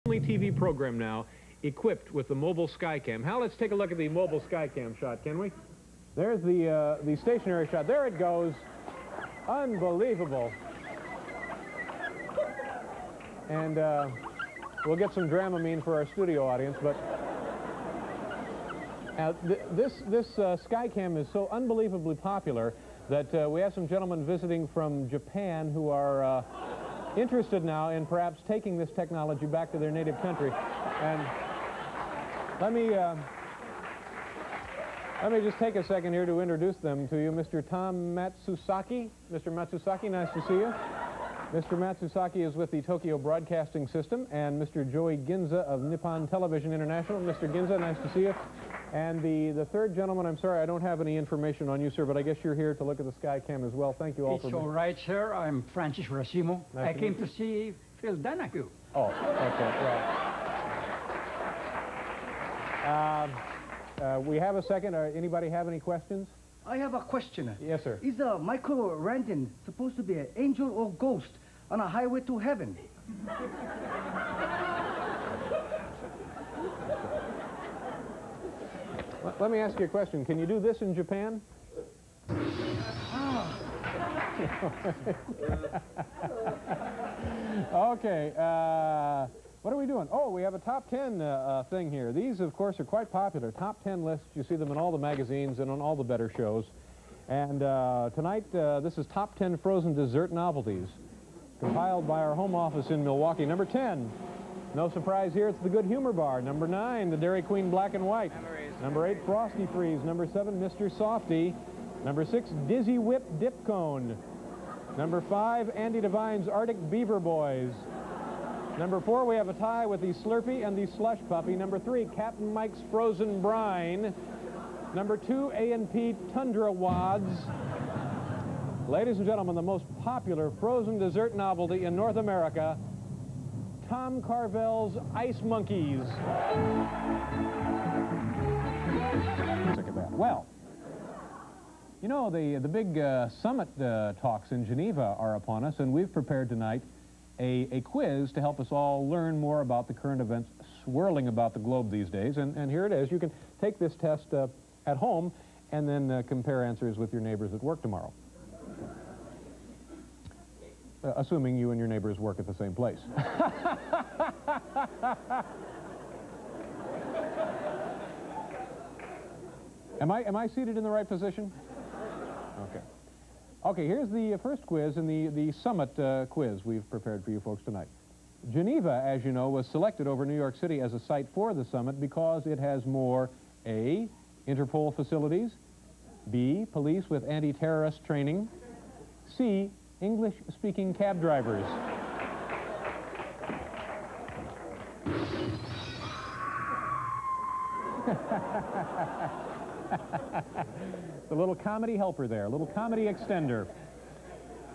only TV program now equipped with the mobile Skycam. Hal, let's take a look at the mobile Skycam shot, can we? There's the stationary shot. There it goes. Unbelievable. And we'll get some Dramamine for our studio audience, but this Skycam is so unbelievably popular that we have some gentlemen visiting from Japan who are interested now in perhaps taking this technology back to their native country. And let me just take a second here to introduce them to you. Mr. Tom Matsusaki. Mr. Matsusaki, nice to see you. Mr. Matsusaki is with the Tokyo Broadcasting System, and Mr. Joey Ginza of Nippon Television International. Mr. Ginza, nice to see you. And the third gentleman, I'm sorry, I don't have any information on you, sir, but I guess you're here to look at the Skycam as well. Thank you all for being here. It's all right, sir. I'm Francis Racimo. I came to see Phil Donahue. Oh, okay, right. We have a second. Anybody have any questions? I have a question. Yes, sir. Is Michael Randon supposed to be an angel or ghost on a highway to heaven? Let me ask you a question. Can you do this in Japan? Okay. What are we doing? Oh, we have a top 10 thing here. These, of course, are quite popular. Top 10 lists. You see them in all the magazines and on all the better shows. And tonight, this is top 10 frozen dessert novelties, compiled by our home office in Milwaukee. Number 10, no surprise here, it's the Good Humor Bar. Number 9, the Dairy Queen Black and White. Number 8, Frosty Freeze. Number 7, Mr. Softy. Number 6, Dizzy Whip Dip Cone. Number 5, Andy Devine's Arctic Beaver Boys. Number 4, we have a tie with the Slurpee and the Slush Puppy. Number 3, Captain Mike's Frozen Brine. Number 2, A&P Tundra Wads. Ladies and gentlemen, the most popular frozen dessert novelty in North America, Tom Carvel's Ice Monkeys. Well, you know, the big summit talks in Geneva are upon us, and we've prepared tonight a quiz to help us all learn more about the current events swirling about the globe these days. And here it is. You can take this test at home and then compare answers with your neighbors at work tomorrow. Assuming you and your neighbors work at the same place. Am I seated in the right position? Okay. Okay, here's the first quiz in the summit quiz we've prepared for you folks tonight. Geneva, as you know, was selected over New York City as a site for the summit because it has more A, Interpol facilities, B, police with anti-terrorist training, C, English-speaking cab drivers. The little comedy helper there, a little comedy extender.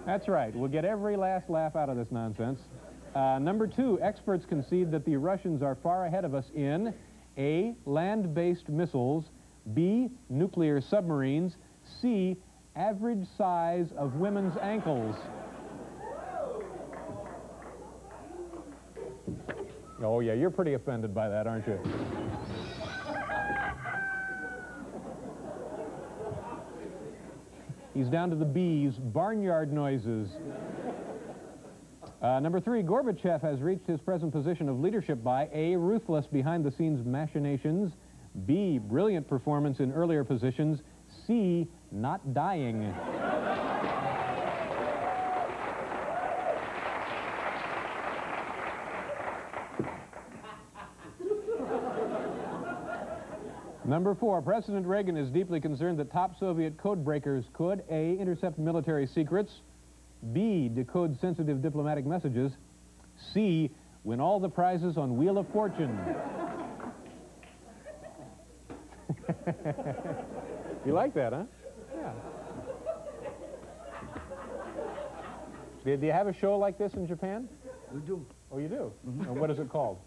That's right, we'll get every last laugh out of this nonsense. Number 2, experts concede that the Russians are far ahead of us in A, land-based missiles, B, nuclear submarines, C, average size of women's ankles. Oh yeah, you're pretty offended by that, aren't you? He's down to the B's, barnyard noises. Number 3, Gorbachev has reached his present position of leadership by A, ruthless behind-the-scenes machinations, B, brilliant performance in earlier positions, C, not dying. Number 4, President Reagan is deeply concerned that top Soviet code breakers could A, intercept military secrets, B, decode sensitive diplomatic messages, C, win all the prizes on Wheel of Fortune. You like that, huh? Yeah. Do you have a show like this in Japan? We do. Oh, you do? Mm-hmm. And what is it called?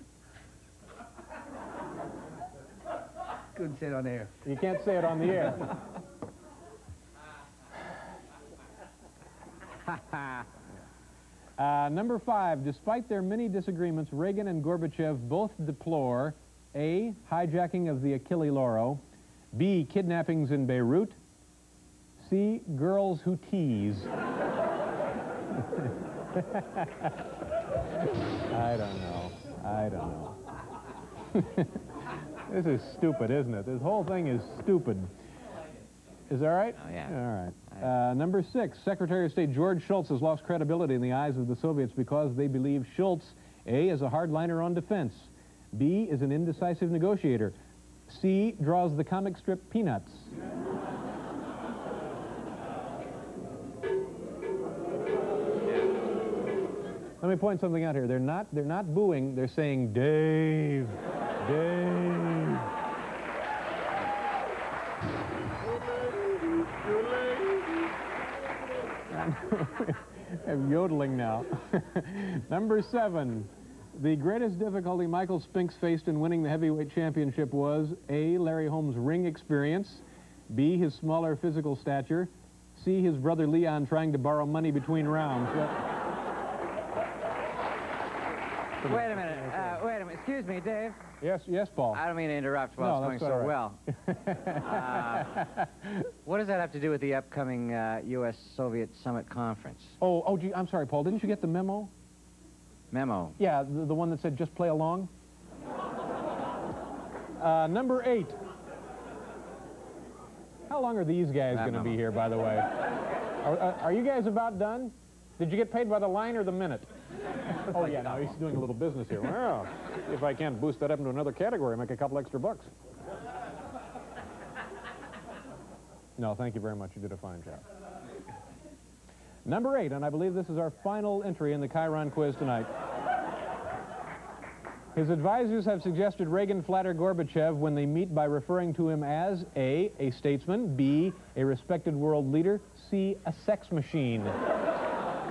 Couldn't say it on air. You can't say it on the air. Number 5, despite their many disagreements, Reagan and Gorbachev both deplore A, hijacking of the Achille Lauro, B, kidnappings in Beirut, C, girls who tease. I don't know. I don't know. This is stupid, isn't it? This whole thing is stupid. Is that right? Oh, yeah. All right. Number 6, Secretary of State George Shultz has lost credibility in the eyes of the Soviets because they believe Shultz, A, is a hardliner on defense, B, is an indecisive negotiator, C, draws the comic strip Peanuts. Let me point something out here. They're not booing, they're saying, Dave, Dave. I'm yodeling now. Number 7, the greatest difficulty Michael Spinks faced in winning the heavyweight championship was A, Larry Holmes' ring experience, B, his smaller physical stature, C, his brother Leon trying to borrow money between rounds. Wait a minute. Wait a minute. Excuse me, Dave. Yes, yes, Paul. I don't mean to interrupt while it's going so well. What does that have to do with the upcoming U.S.-Soviet Summit Conference? Oh, gee, I'm sorry, Paul. Didn't you get the memo? Memo? Yeah, the one that said just play along. Number 8. How long are these guys going to be here, by the way? Are you guys about done? Did you get paid by the line or the minute? Oh, yeah, now he's doing a little business here. Well, if I can't boost that up into another category, make a couple extra bucks. No, thank you very much. You did a fine job. Number 8, and I believe this is our final entry in the Chiron quiz tonight. His advisors have suggested Reagan flatter Gorbachev when they meet by referring to him as A, a statesman, B, a respected world leader, C, a sex machine.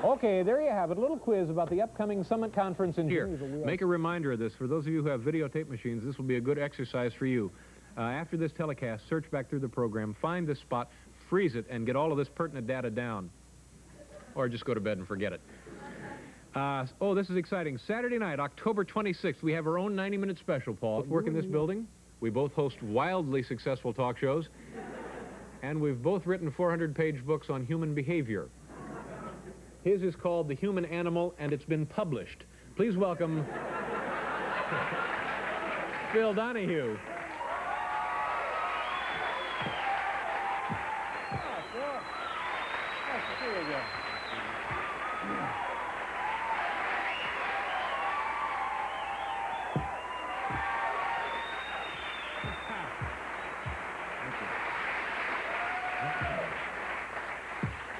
Okay, there you have it. A little quiz about the upcoming Summit Conference in Geneva. Here, make a reminder of this. For those of you who have videotape machines, this will be a good exercise for you. After this telecast, search back through the program, find this spot, freeze it, and get all of this pertinent data down. Or just go to bed and forget it. Oh, this is exciting. Saturday night, October 26th, we have our own 90-minute special, Paul. Work in this building. We both host wildly successful talk shows. And we've both written 400-page books on human behavior. His is called The Human Animal, and it's been published. Please welcome Phil Donahue.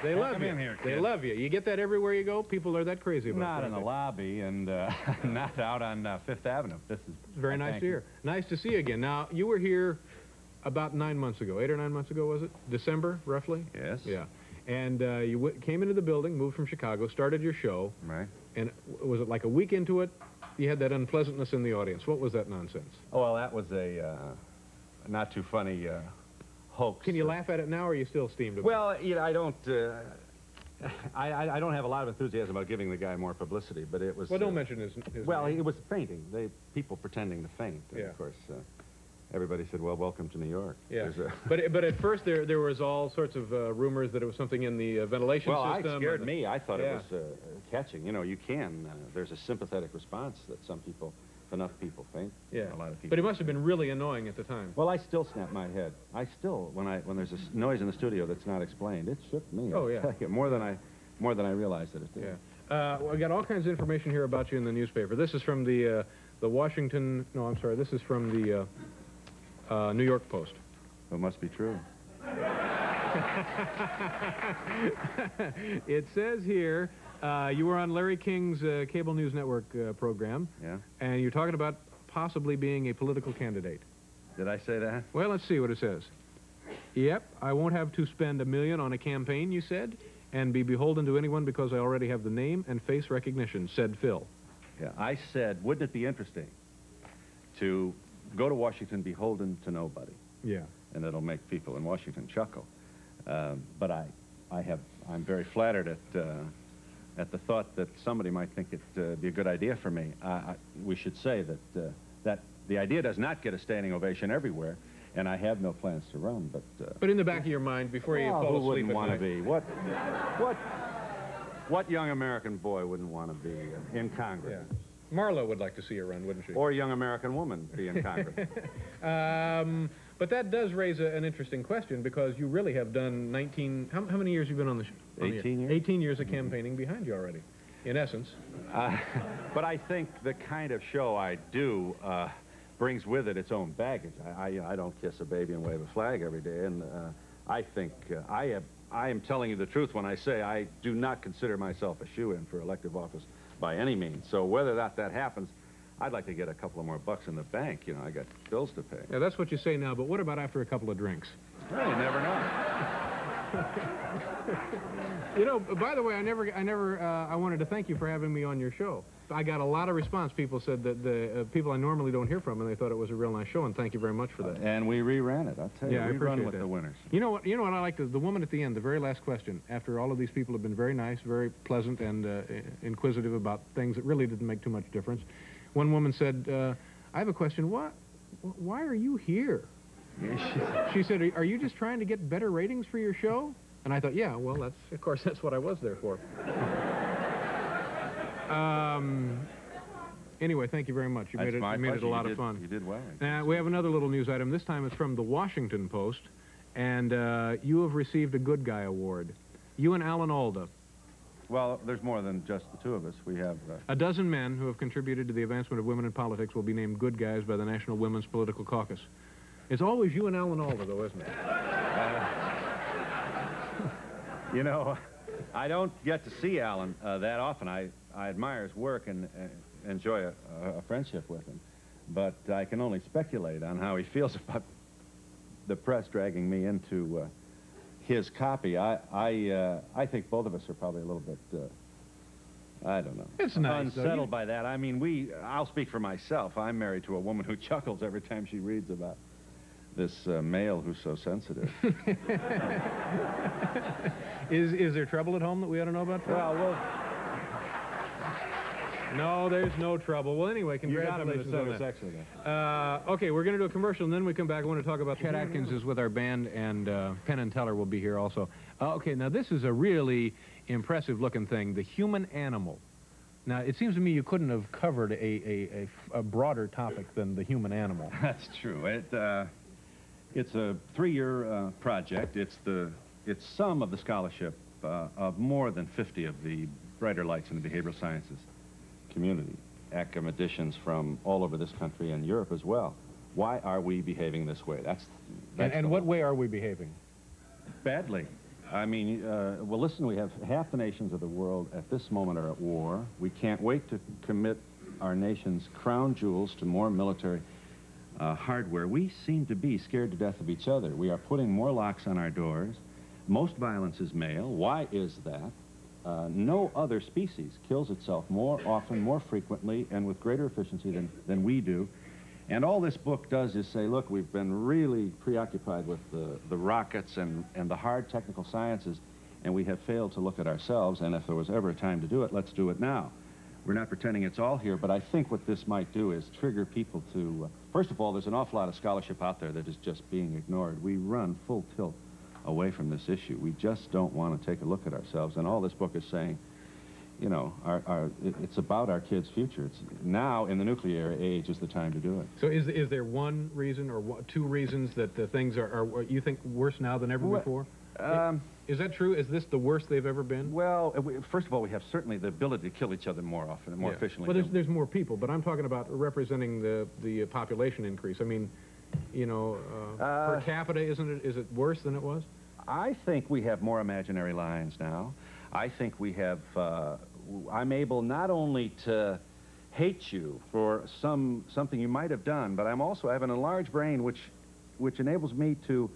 They love you. Here, they love you. You get that everywhere you go? People are that crazy about it. Not in the lobby and not out on Fifth Avenue. This is very nice to hear. Nice to see you again. Now, you were here about 9 months ago. 8 or 9 months ago, was it? December, roughly? Yes. Yeah. And you came into the building, moved from Chicago, started your show. Right. And was it like a week into it, you had that unpleasantness in the audience? What was that nonsense? Oh, well, that was a not too funny hoax. Can you laugh at it now, or are you still steamed about it? Well, you know, I don't have a lot of enthusiasm about giving the guy more publicity, but it was... Well, don't mention his well, name. it was fainting. People pretending to faint. And Yeah. of course, everybody said, well, welcome to New York. Yeah. But at first there was all sorts of rumors that it was something in the ventilation system. Well, it scared me. I thought it was catching. You know, you can. There's a sympathetic response that some people, if enough people faint. Yeah. A lot of people. But it must have been really annoying at the time. Well, I still snap my head. I still, when there's a noise in the studio that's not explained, it shook me. Oh, yeah. More than I realized that it did. Yeah. Well, I got all kinds of information here about you in the newspaper. This is from the Washington... No, I'm sorry. This is from the New York Post. It must be true. It says here, you were on Larry King's cable news network program. Yeah. And you're talking about possibly being a political candidate. Did I say that? Well, let's see what it says. Yep, I won't have to spend $1 million on a campaign, you said, and be beholden to anyone because I already have the name and face recognition, said Phil. Yeah, I said, wouldn't it be interesting to go to Washington beholden to nobody? Yeah. And it'll make people in Washington chuckle. But I'm very flattered at at the thought that somebody might think it'd be a good idea for me. We should say that that the idea does not get a standing ovation everywhere, and I have no plans to run. But in the back of your mind, before you fall who asleep wouldn't at want to night. be? What young American boy wouldn't want to be in Congress? Yeah. Marla would like to see you run, wouldn't she? Or a young American woman be in Congress. But that does raise an interesting question, because you really have done 19... How many years have you been on the show? 18 years. 18 years of campaigning behind you already, in essence. But I think the kind of show I do brings with it its own baggage. I don't kiss a baby and wave a flag every day, and I think I am telling you the truth when I say I do not consider myself a shoo-in for elective office by any means. So whether that happens, I'd like to get a couple of more bucks in the bank. You know, I got bills to pay. Yeah, that's what you say now, but what about after a couple of drinks? Well, you never know. You know, by the way, I wanted to thank you for having me on your show. I got a lot of response. People said that the people I normally don't hear from, and they thought it was a real nice show, and thank you very much for that. And we reran it, I'll tell you. Yeah, I we appreciate run with that. the winners. You know what I like? The woman at the end, the very last question, after all of these people have been very nice, very pleasant, and inquisitive about things that really didn't make too much difference. One woman said, I have a question. Why are you here? She said, are you just trying to get better ratings for your show? And I thought, yeah, well, of course, that's what I was there for. Anyway, thank you very much. You made it a lot of fun. You did well. We have another little news item. This time it's from the Washington Post, and you have received a Good Guy Award. You and Alan Alda. Well, there's more than just the two of us. We have... A dozen men who have contributed to the advancement of women in politics will be named good guys by the National Women's Political Caucus. It's always you and Alan Alda, though, isn't it? You know, I don't get to see Alan that often. I admire his work and enjoy a friendship with him. But I can only speculate on how he feels about the press dragging me into his copy. I think both of us are probably a little bit, I don't know. It's nice. Unsettled by that. I mean, I'll speak for myself. I'm married to a woman who chuckles every time she reads about this male who's so sensitive. Is there trouble at home that we ought to know about? Well, no, there's no trouble. Well, anyway, congratulations on that. Okay, we're going to do a commercial, and then we come back. I want to talk about Chet Atkins is with our band, and Penn and Teller will be here also. Okay, now this is a really impressive-looking thing, the human animal. Now, it seems to me you couldn't have covered a broader topic than the human animal. That's true. It's a 3-year project. It's some of the scholarship of more than 50 of the brighter lights in the behavioral sciences community, academicians from all over this country and Europe as well. Why are we behaving this way? That's and what way are we behaving? Badly. I mean, well, listen, we have half the nations of the world at this moment are at war. We can't wait to commit our nation's crown jewels to more military hardware. We seem to be scared to death of each other. We are putting more locks on our doors. Most violence is male. Why is that? No other species kills itself more often, more frequently, and with greater efficiency than we do. And all this book does is say, look, we've been really preoccupied with the rockets and the hard technical sciences, and we have failed to look at ourselves, and if there was ever a time to do it, let's do it now. We're not pretending it's all here, but I think what this might do is trigger people to... first of all, there's an awful lot of scholarship out there that is just being ignored. We run full tilt away from this issue. We just don't want to take a look at ourselves, and all this book is saying, you know, it's about our kids' future. It's now, in the nuclear age, is the time to do it. So is there one reason or two reasons that the things are you think, worse now than ever before? Is that true? Is this the worst they've ever been? Well, first of all, we have certainly the ability to kill each other more often and more efficiently. Well, there's more people, but I'm talking about representing the population increase. I mean, you know, per capita, is it worse than it was? I think we have more imaginary lines now. I think we have, I'm able not only to hate you for something you might have done, but I have an enlarged brain which enables me to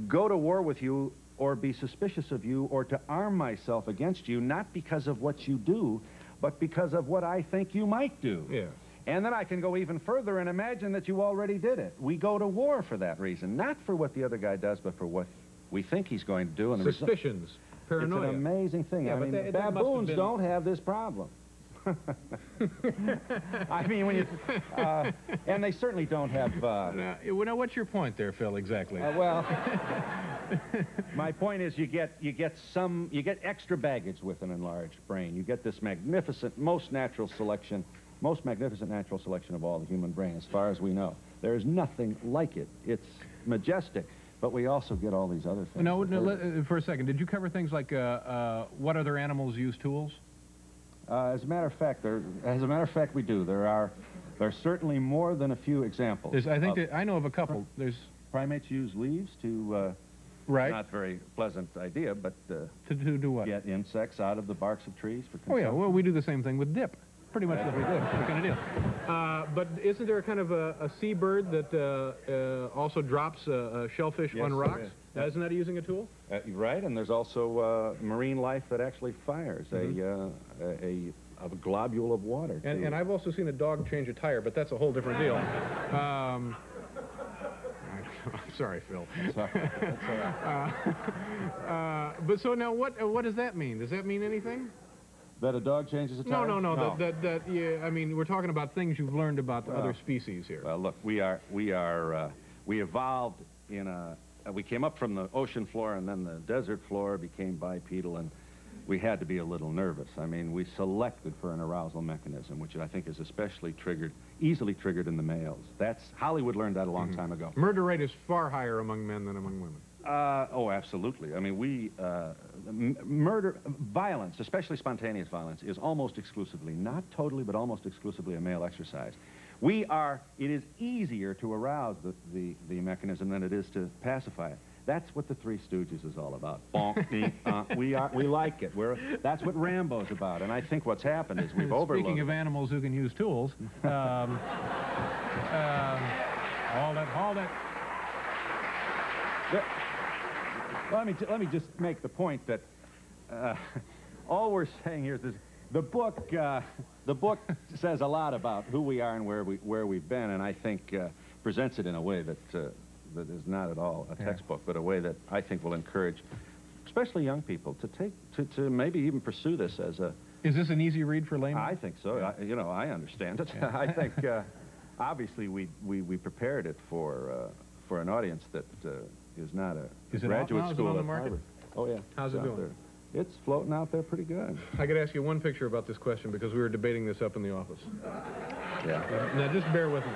go to war with you or be suspicious of you or to arm myself against you, not because of what you do, but because of what I think you might do. Yeah. And then I can go even further and imagine that you already did it. We go to war for that reason, not for what the other guy does, but for what we think he's going to do. And Suspicions. paranoia. It's an amazing thing. Yeah, I but mean, that must have baboons been- don't have this problem. I mean, when you... and they certainly don't have... Now, what's your point there, Phil, exactly? well, my point is you get extra baggage with an enlarged brain. You get this magnificent, most magnificent natural selection of all the human brain, as far as we know. There is nothing like it. It's majestic, but we also get all these other things. No, for a second, did you cover things like what other animals use tools? As a matter of fact, we do. There's certainly more than a few examples. I think I know of a couple. There's primates use leaves to right. Not very pleasant idea, but to do what? Get insects out of the barks of trees for consumption. Oh yeah, well we do the same thing with dip. Pretty much what we do. What kind of deal? But isn't there a kind of a seabird that also drops shellfish on rocks? Isn't that using a tool? Right, and there's also marine life that actually fires a globule of water. And I've also seen a dog change a tire, but that's a whole different deal. I'm sorry, Phil. That's all right. But so now, what does that mean? Does that mean anything? That a dog changes a tire? No. Yeah, I mean, we're talking about things you've learned about other species here. Well, look, we evolved in a. We came up from the ocean floor, and then the desert floor became bipedal, and we had to be a little nervous. I mean, we selected for an arousal mechanism, which I think is especially easily triggered in the males. Hollywood learned that a long time ago. Murder rate is far higher among men than among women. Oh, absolutely. I mean, violence, especially spontaneous violence, is almost exclusively, not totally, but almost exclusively a male exercise. It is easier to arouse the mechanism than it is to pacify it. That's what the Three Stooges is all about. We like it. That's what Rambo's about. And I think what's happened is we've overlooked. Speaking of animals who can use tools, all that. Let me just make the point that all we're saying here is this. The book says a lot about who we are and where we've been, and I think presents it in a way that is not at all a textbook, but a way that I think will encourage, especially young people, to maybe even pursue this as a. Is this an easy read for laymen? I think so. I understand it. Yeah. I think obviously we prepared it for an audience that is not a graduate school on the at market? Harvard. Oh yeah. How's it doing? There. It's floating out there pretty good. I could ask you one picture about this question because we were debating this up in the office. Yeah. Now just bear with me.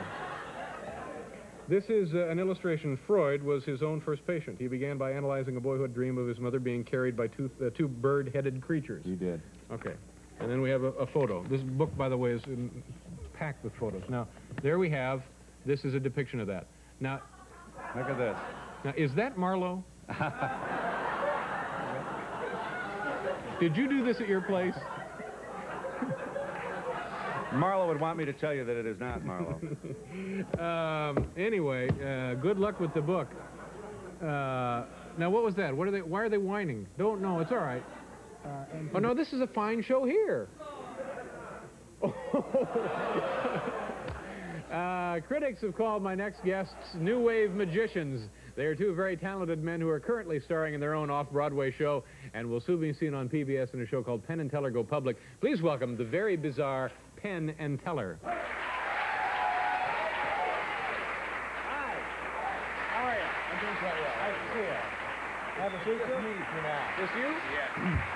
This is an illustration. Freud was his own first patient. He began by analyzing a boyhood dream of his mother being carried by two bird-headed creatures. You did. Okay. And then we have a photo. This book, by the way, is packed with photos. Now, there we have, this is a depiction of that. Now, look at this. Now, is that Marlowe? Did you do this at your place? Marlowe would want me to tell you that it is not Marlowe. Anyway, good luck with the book. Now, what was that? Why are they whining? Don't know. It's all right. Oh, no, this is a fine show here. Critics have called my next guests new wave magicians. They are two very talented men who are currently starring in their own off-Broadway show and will soon be seen on PBS in a show called Penn and Teller Go Public. Please welcome the very bizarre Penn and Teller. Hi. How are you? I'm doing quite well. Nice to see you. Have a seat with me for now. This you? Yeah.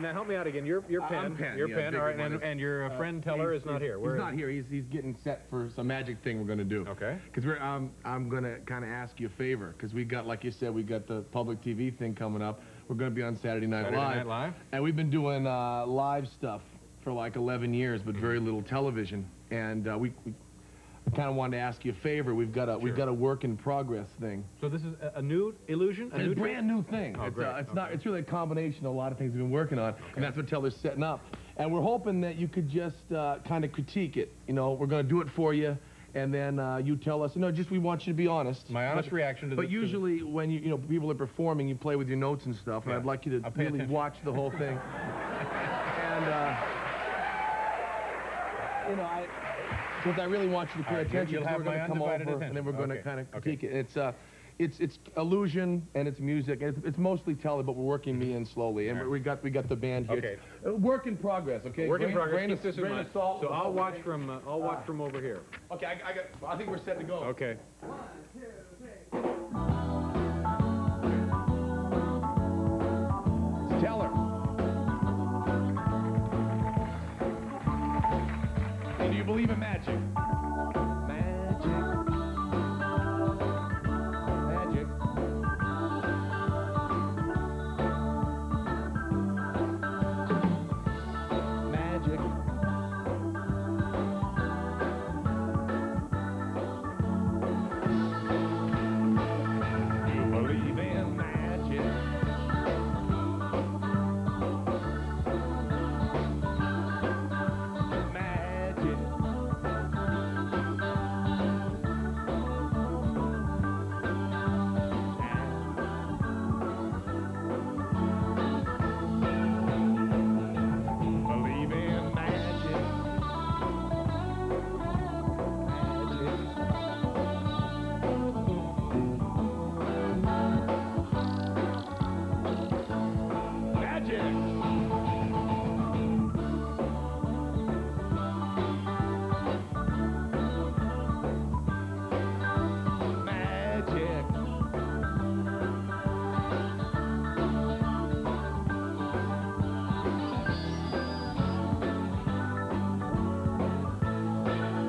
Now help me out again. You're Penn. I'm Penn. You're Yeah, Penn. All right. bigger And your friend Teller is not here. He's not here. He's getting set for some magic thing we're going to do. Okay. Because I'm going to kind of ask you a favor. Because we got, like you said, we got the public TV thing coming up. We're going to be on Saturday Night Live. And we've been doing live stuff for like 11 years, but very little television. And we kind of wanted to ask you a favor. We've got a work in progress thing. So this is a new illusion? It's a brand new thing. Oh, great. It's really a combination of a lot of things we've been working on, and that's what Teller's setting up. And we're hoping that you could just kind of critique it. You know, we're going to do it for you, and then you tell us. We want you to be honest. My honest reaction to this. But usually, when people are performing, you play with your notes and stuff, and I'd like you to really watch the whole thing. And because I really want you to pay attention. You'll have we're going my to come over, undivided attention. and then we're going to kind of critique it. It's it's illusion and it's music. It's mostly tele, but we're working me in slowly, and we got the band here. Okay. Work in progress. Okay. Work in progress. Grain Keep this in of mind. salt. So I'll watch from over here. Okay. I think we're set to go. Okay. Tell her. And do you believe in magic? Magic. Magic. Magic. You believe in magic. Magic. Believe in magic. Magic. Magic. Magic.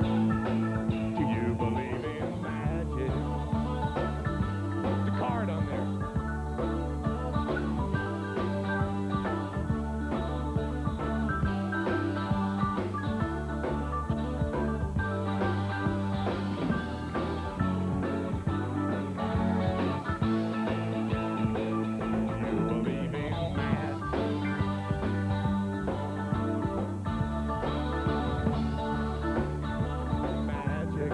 Do you believe in magic? The card on there. You believe in magic? Magic.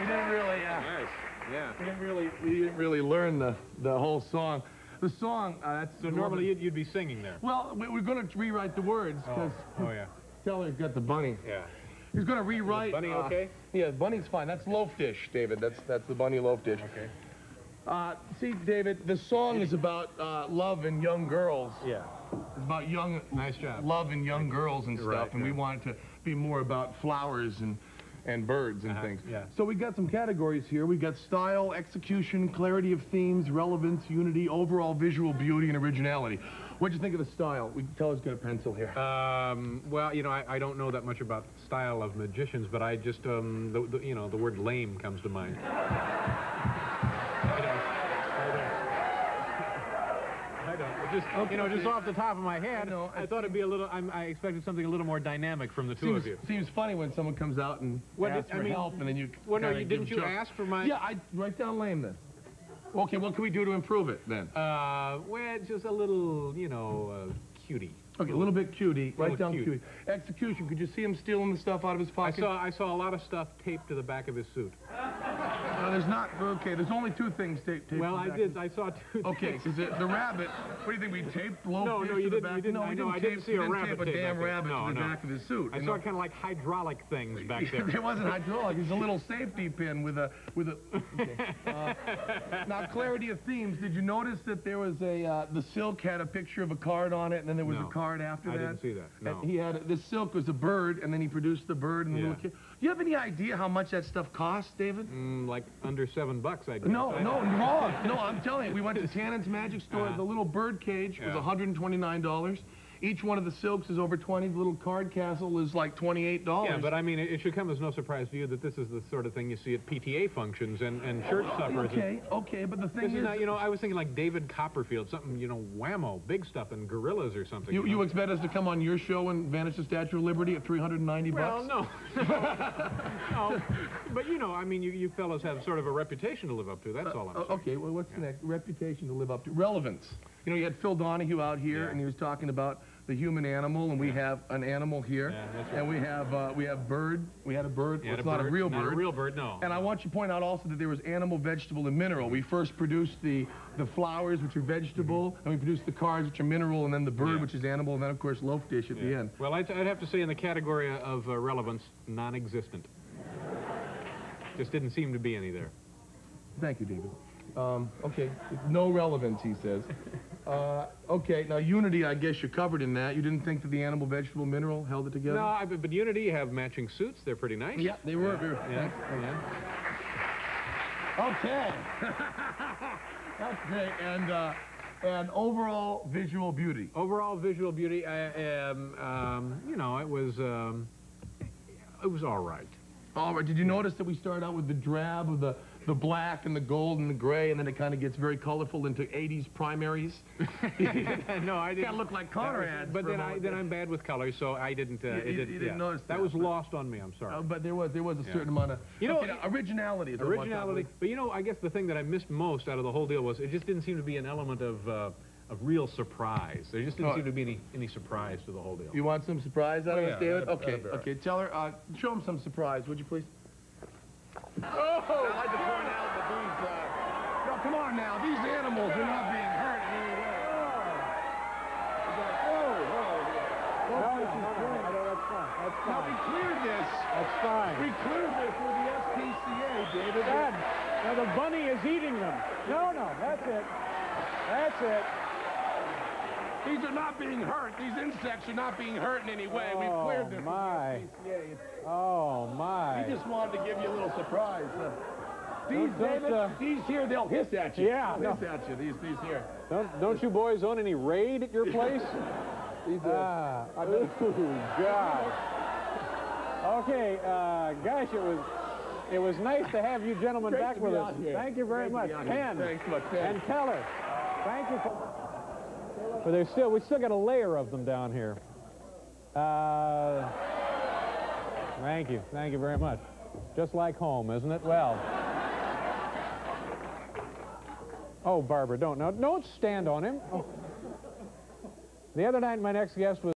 We didn't really, Nice. Yeah. we didn't really learn the whole song. The song, that's So normally you'd be singing there. Well, we're going to rewrite the words because Oh yeah. Teller's got the bunny. Yeah. He's going to rewrite. Bunny okay? Yeah, bunny's fine. That's loaf dish, David. That's the bunny loaf dish. Okay. See, David, the song is about love and young girls. Yeah. It's about young, Nice job. love and young girls and stuff, Right, and we yeah. wanted to be more about flowers and birds and things. yeah. So we got some categories here. We got style, execution, clarity of themes, relevance, unity, overall visual beauty, and originality. What'd you think of the style? Teller's got a pencil here. Well, you know, I don't know that much about style of magicians, but I just, you know, the word lame comes to mind. I don't. Just, you know, just off the top of my head, I thought it'd be a little, I expected something a little more dynamic from the two of you. Seems funny when someone comes out and asks for help, and then you. Well, no, kinda didn't give you jokes. ask for my? Yeah, I write down lame then. Okay, what can we do to improve it then? Well, just a little, you know, cutie. Okay, a little bit cutie. Write little down cute. cutie. Execution. Could you see him stealing the stuff out of his pocket? I saw a lot of stuff taped to the back of his suit. There's not. Okay, there's only two things taped. Well, to the back I did. I saw two. Okay, things. because the rabbit. What do you think? We taped loaf No, dish no, to you the didn't. back. You didn't. No, I know. I tape, didn't see a rabbit tape a tape damn back there. rabbit No, to the no. back of his suit. I saw kind of like hydraulic things back there. It wasn't hydraulic. It's a little safety pin with a. Okay. Now, clarity of themes. Did you notice that there was a the silk had a picture of a card on it, and then there was No, a card after I that? didn't see that. No. And he had the silk was a bird, and then he produced the bird and the Yeah. little kid. Do you have any idea how much that stuff costs, David? Like under $7, I guess. No, wrong. No, I'm telling you. We went to Tannen's Magic Store. The little bird cage was Yeah. $129. Each one of the silks is over 20. The little card castle is like $28. Yeah, but I mean, it should come as no surprise to you that this is the sort of thing you see at PTA functions and church suppers. Okay, but the thing This is, is not, you know, I was thinking like David Copperfield, something, you know, whammo, big stuff, and gorillas or something. you know? expect us to come on your show and vanish the Statue of Liberty at $390 Well, bucks? no. No. But, you know, I mean, you fellows have sort of a reputation to live up to, that's all I'm saying. Okay, well, what's the next? Reputation to live up to. Relevance. You know, you had Phil Donahue out here, Yeah. and he was talking about the human animal, and we have an animal here, that's right. and we have bird. We had a bird. You had It's a not a bird. real Not bird. a real bird, no. And I want you to point out also that there was animal, vegetable, and mineral. We first produced the flowers, which are vegetable, and we produced the cards, which are mineral, and then the bird, which is animal, and then, of course, loaf dish at the end. Well, I'd have to say in the category of relevance, non-existent. Just didn't seem to be any there. Thank you, David. Okay, no relevance, he says. Okay, now unity, I guess you're covered in that. You didn't think that the animal, vegetable, mineral held it together? No, but Unity have matching suits. They're pretty nice. Yeah, they were. Yeah. Okay. That's great. And overall visual beauty. Overall visual beauty, you know, it was all right. All right. Did you notice that we started out with the drab of the black and the gold and the gray, and then it kind of gets very colorful into 80s primaries? No, I didn't. Kind of look like car ads. But then I'm bad with colors, so I didn't. You didn't notice that. Was lost on me. I'm sorry. But there was a certain amount of originality. Originality. But you know, I guess the thing that I missed most out of the whole deal was it just didn't seem to be an element of real surprise. There just didn't seem to be any surprise to the whole deal. You want some surprise out of us, David? Okay. Okay. Tell her. Show him some surprise, would you please? Oh! I'd like to point out that these, no, come on now, these animals are not being hurt in any way. Now, we cleared this. That's fine. We cleared this with the SPCA, David. Dad, now the bunny is eating them. No, that's it. That's it. These are not being hurt. These insects are not being hurt in any way. We've cleared this my. with the SPCA. Oh, my. We just wanted to give you a little surprise. These, David, these here, they'll hiss at you. Yeah. They'll hiss at you, these here. Don't you boys own any raid at your place? These Ooh, God. Okay, gosh, it was nice to have you gentlemen Great back to with be us. out here. Thank you very much. Penn. Thanks much, Penn. And Keller. Thank you. But we still got a layer of them down here. Thank you very much. Just like home, isn't it? Well. Oh, Barbara, don't stand on him. Oh. The other night, my next guest was